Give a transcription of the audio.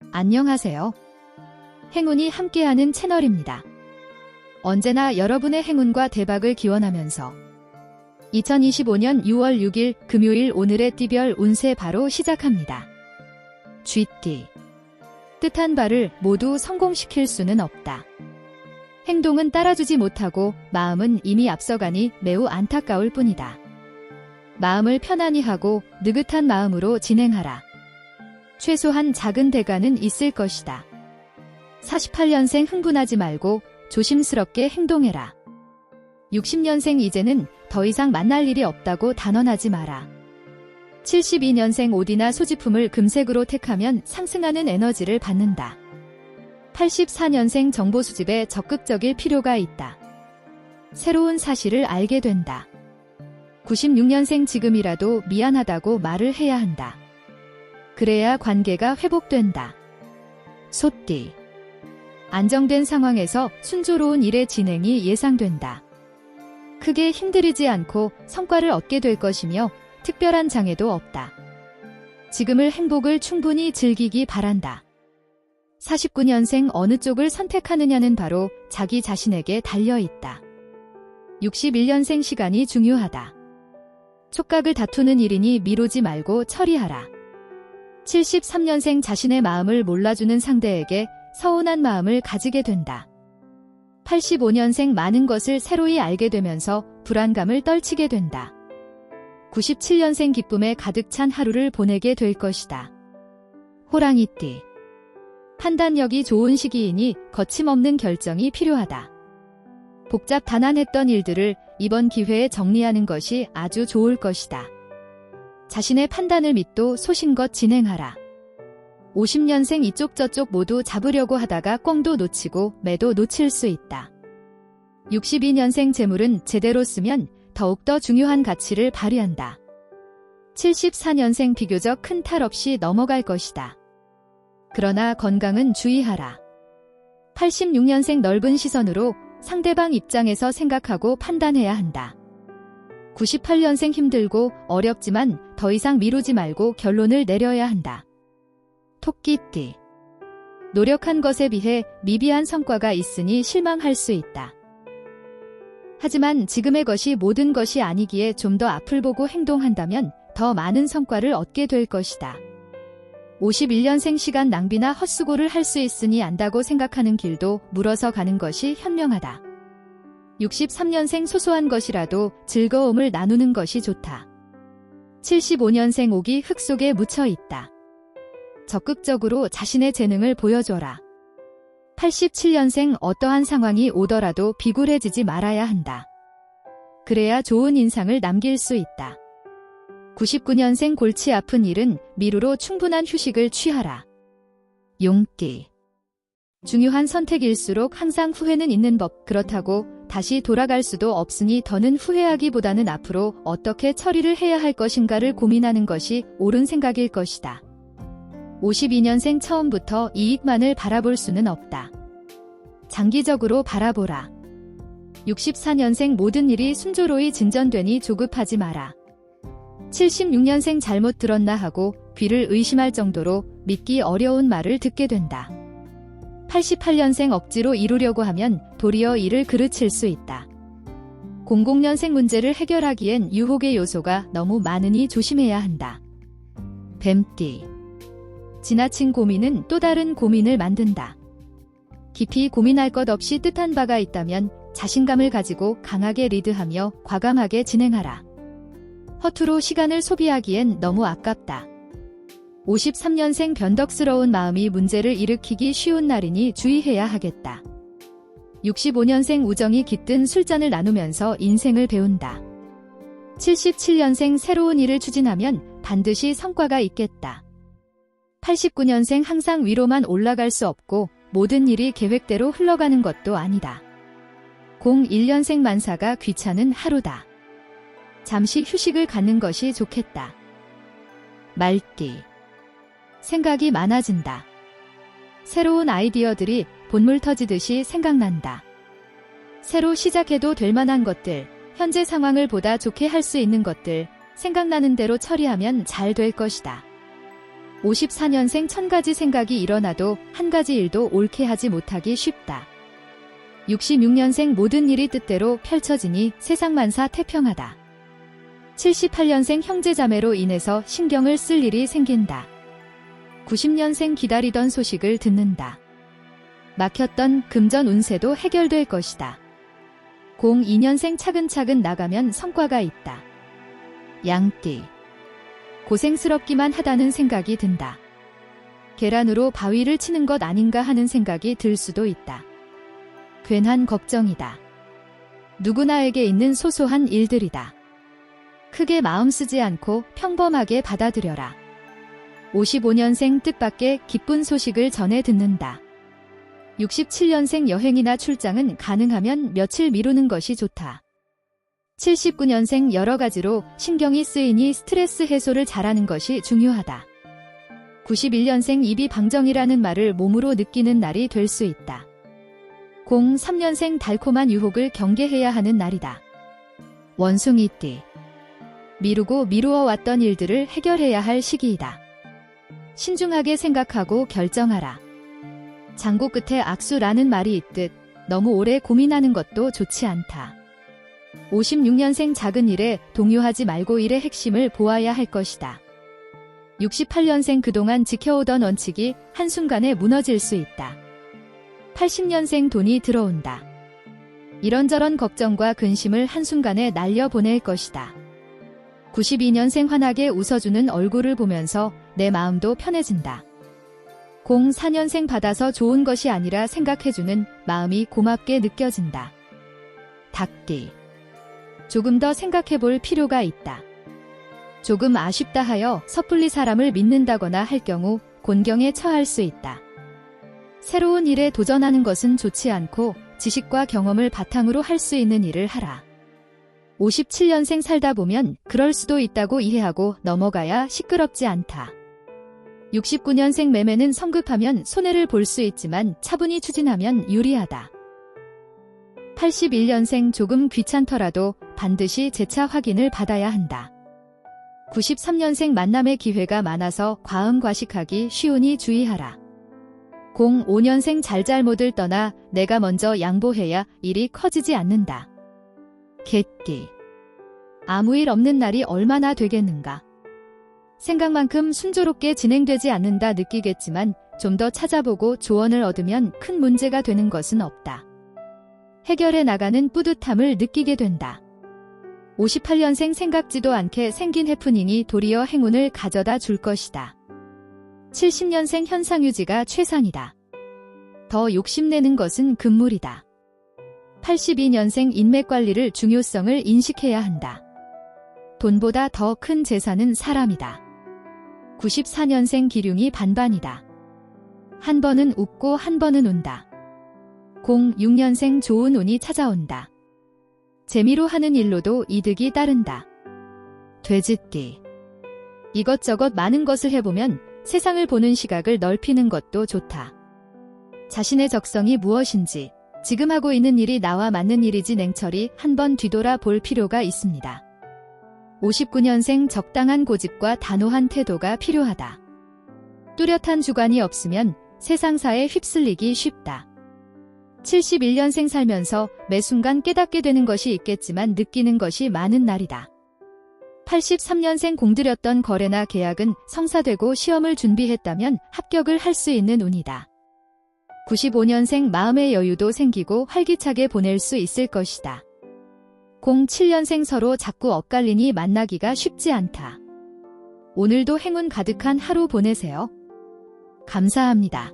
안녕하세요. 행운이 함께하는 채널입니다. 언제나 여러분의 행운과 대박을 기원하면서 2025년 6월 6일 금요일 오늘의 띠별 운세 바로 시작합니다. 쥐띠. 뜻한 바를 모두 성공시킬 수는 없다. 행동은 따라주지 못하고 마음은 이미 앞서가니 매우 안타까울 뿐이다. 마음을 편안히 하고 느긋한 마음으로 진행하라. 최소한 작은 대가는 있을 것이다. 48년생 흥분하지 말고 조심스럽게 행동해라. 60년생 이제는 더 이상 만날 일이 없다고 단언하지 마라. 72년생 옷이나 소지품을 금색으로 택하면 상승하는 에너지를 받는다. 84년생 정보 수집에 적극적일 필요가 있다. 새로운 사실을 알게 된다. 96년생 지금이라도 미안하다고 말을 해야 한다. 그래야 관계가 회복된다. 소띠. 안정된 상황에서 순조로운 일의 진행이 예상된다. 크게 힘들이지 않고 성과를 얻게 될 것이며 특별한 장애도 없다. 지금의 행복을 충분히 즐기기 바란다. 49년생 어느 쪽을 선택하느냐는 바로 자기 자신에게 달려있다. 61년생 시간이 중요하다. 촉각을 다투는 일이니 미루지 말고 처리하라. 73년생 자신의 마음을 몰라주는 상대에게 서운한 마음을 가지게 된다. 85년생 많은 것을 새로이 알게 되면서 불안감을 떨치게 된다. 97년생 기쁨에 가득 찬 하루를 보내게 될 것이다. 호랑이띠. 판단력이 좋은 시기이니 거침없는 결정이 필요하다. 복잡 단안했던 일들을 이번 기회에 정리하는 것이 아주 좋을 것이다. 자신의 판단을 믿고 소신껏 진행하라. 50년생 이쪽 저쪽 모두 잡으려고 하다가 꽁도 놓치고 매도 놓칠 수 있다. 62년생 재물은 제대로 쓰면 더욱더 중요한 가치를 발휘한다. 74년생 비교적 큰 탈 없이 넘어갈 것이다. 그러나 건강은 주의하라. 86년생 넓은 시선으로 상대방 입장에서 생각하고 판단해야 한다. 98년생 힘들고 어렵지만 더 이상 미루지 말고 결론을 내려야 한다. 토끼띠. 노력한 것에 비해 미비한 성과가 있으니 실망할 수 있다. 하지만 지금의 것이 모든 것이 아니기에 좀 더 앞을 보고 행동한다면 더 많은 성과를 얻게 될 것이다. 51년생 시간 낭비나 헛수고를 할 수 있으니 안다고 생각하는 길도 물어서 가는 것이 현명하다. 63년생 소소한 것이라도 즐거움을 나누는 것이 좋다. 75년생 옥이 흙 속에 묻혀 있다. 적극적으로 자신의 재능을 보여줘라. 87년생 어떠한 상황이 오더라도 비굴해지지 말아야 한다. 그래야 좋은 인상을 남길 수 있다. 99년생 골치 아픈 일은 미루로 충분한 휴식을 취하라. 용띠. 중요한 선택일수록 항상 후회는 있는 법. 그렇다고 다시 돌아갈 수도 없으니 더는 후회하기보다는 앞으로 어떻게 처리를 해야 할 것인가를 고민하는 것이 옳은 생각일 것이다. 52년생 처음부터 이익만을 바라볼 수는 없다. 장기적으로 바라보라. 64년생 모든 일이 순조로이 진전되니 조급하지 마라. 76년생 잘못 들었나 하고 귀를 의심할 정도로 믿기 어려운 말을 듣게 된다. 88년생 억지로 이루려고 하면 도리어 일을 그르칠 수 있다. 00년생 문제를 해결하기엔 유혹의 요소가 너무 많으니 조심해야 한다. 뱀띠. 지나친 고민은 또 다른 고민을 만든다. 깊이 고민할 것 없이 뜻한 바가 있다면 자신감을 가지고 강하게 리드하며 과감하게 진행하라. 허투루 시간을 소비하기엔 너무 아깝다. 53년생 변덕스러운 마음이 문제를 일으키기 쉬운 날이니 주의해야 하겠다. 65년생 우정이 깃든 술잔을 나누면서 인생을 배운다. 77년생 새로운 일을 추진하면 반드시 성과가 있겠다. 89년생 항상 위로만 올라갈 수 없고 모든 일이 계획대로 흘러가는 것도 아니다. 01년생 만사가 귀찮은 하루다. 잠시 휴식을 갖는 것이 좋겠다. 말띠. 생각이 많아진다. 새로운 아이디어들이 본물 터지듯이 생각난다. 새로 시작해도 될 만한 것들, 현재 상황을 보다 좋게 할 수 있는 것들, 생각나는 대로 처리하면 잘 될 것이다. 54년생 1000가지 생각이 일어나도 한 가지 일도 옳게 하지 못하기 쉽다. 66년생 모든 일이 뜻대로 펼쳐지니 세상만사 태평하다. 78년생 형제자매로 인해서 신경을 쓸 일이 생긴다. 90년생 기다리던 소식을 듣는다. 막혔던 금전 운세도 해결될 것이다. 02년생 차근차근 나가면 성과가 있다. 양띠. 고생스럽기만 하다는 생각이 든다. 계란으로 바위를 치는 것 아닌가 하는 생각이 들 수도 있다. 괜한 걱정이다. 누구나에게 있는 소소한 일들이다. 크게 마음 쓰지 않고 평범하게 받아들여라. 55년생 뜻밖의 기쁜 소식을 전해 듣는다. 67년생 여행이나 출장은 가능하면 며칠 미루는 것이 좋다. 79년생 여러 가지로 신경이 쓰이니 스트레스 해소를 잘하는 것이 중요하다. 91년생 입이 방정이라는 말을 몸으로 느끼는 날이 될 수 있다. 03년생 달콤한 유혹을 경계해야 하는 날이다. 원숭이띠. 미루고 미루어 왔던 일들을 해결해야 할 시기이다. 신중하게 생각하고 결정하라. 장고 끝에 악수라는 말이 있듯 너무 오래 고민하는 것도 좋지 않다. 56년생 작은 일에 동요하지 말고 일의 핵심을 보아야 할 것이다. 68년생 그동안 지켜오던 원칙이 한순간에 무너질 수 있다. 80년생 돈이 들어온다. 이런저런 걱정과 근심을 한순간에 날려보낼 것이다. 92년생 환하게 웃어주는 얼굴을 보면서 내 마음도 편해진다. 04년생 받아서 좋은 것이 아니라 생각해주는 마음이 고맙게 느껴진다. 닭띠. 조금 더 생각해볼 필요가 있다. 조금 아쉽다 하여 섣불리 사람을 믿는다거나 할 경우 곤경에 처할 수 있다. 새로운 일에 도전하는 것은 좋지 않고 지식과 경험을 바탕으로 할 수 있는 일을 하라. 57년생 살다 보면 그럴 수도 있다고 이해하고 넘어가야 시끄럽지 않다. 69년생 매매는 성급하면 손해를 볼 수 있지만 차분히 추진하면 유리하다. 81년생 조금 귀찮더라도 반드시 재차 확인을 받아야 한다. 93년생 만남의 기회가 많아서 과음과식하기 쉬우니 주의하라. 05년생 잘잘못을 떠나 내가 먼저 양보해야 일이 커지지 않는다. 개띠. 아무 일 없는 날이 얼마나 되겠는가. 생각만큼 순조롭게 진행되지 않는다 느끼겠지만 좀 더 찾아보고 조언을 얻으면 큰 문제가 되는 것은 없다. 해결해 나가는 뿌듯함을 느끼게 된다. 58년생 생각지도 않게 생긴 해프닝이 도리어 행운을 가져다 줄 것이다. 70년생 현상 유지가 최상이다. 더 욕심내는 것은 금물이다. 82년생 인맥 관리를 중요성을 인식해야 한다. 돈보다 더 큰 재산은 사람이다. 94년생 기륭이 반반이다. 한 번은 웃고 한 번은 운다. 06년생 좋은 운이 찾아온다. 재미로 하는 일로도 이득이 따른다. 돼지띠. 이것저것 많은 것을 해보면 세상을 보는 시각을 넓히는 것도 좋다. 자신의 적성이 무엇인지, 지금 하고 있는 일이 나와 맞는 일이지 냉철히 한번 뒤돌아 볼 필요가 있습니다. 59년생 적당한 고집과 단호한 태도가 필요하다. 뚜렷한 주관이 없으면 세상사에 휩쓸리기 쉽다. 71년생 살면서 매 순간 깨닫게 되는 것이 있겠지만 느끼는 것이 많은 날이다. 83년생 공들였던 거래나 계약은 성사되고 시험을 준비했다면 합격을 할 수 있는 운이다. 95년생 마음의 여유도 생기고 활기차게 보낼 수 있을 것이다. 07년생 서로 자꾸 엇갈리니 만나기가 쉽지 않다. 오늘도 행운 가득한 하루 보내세요. 감사합니다.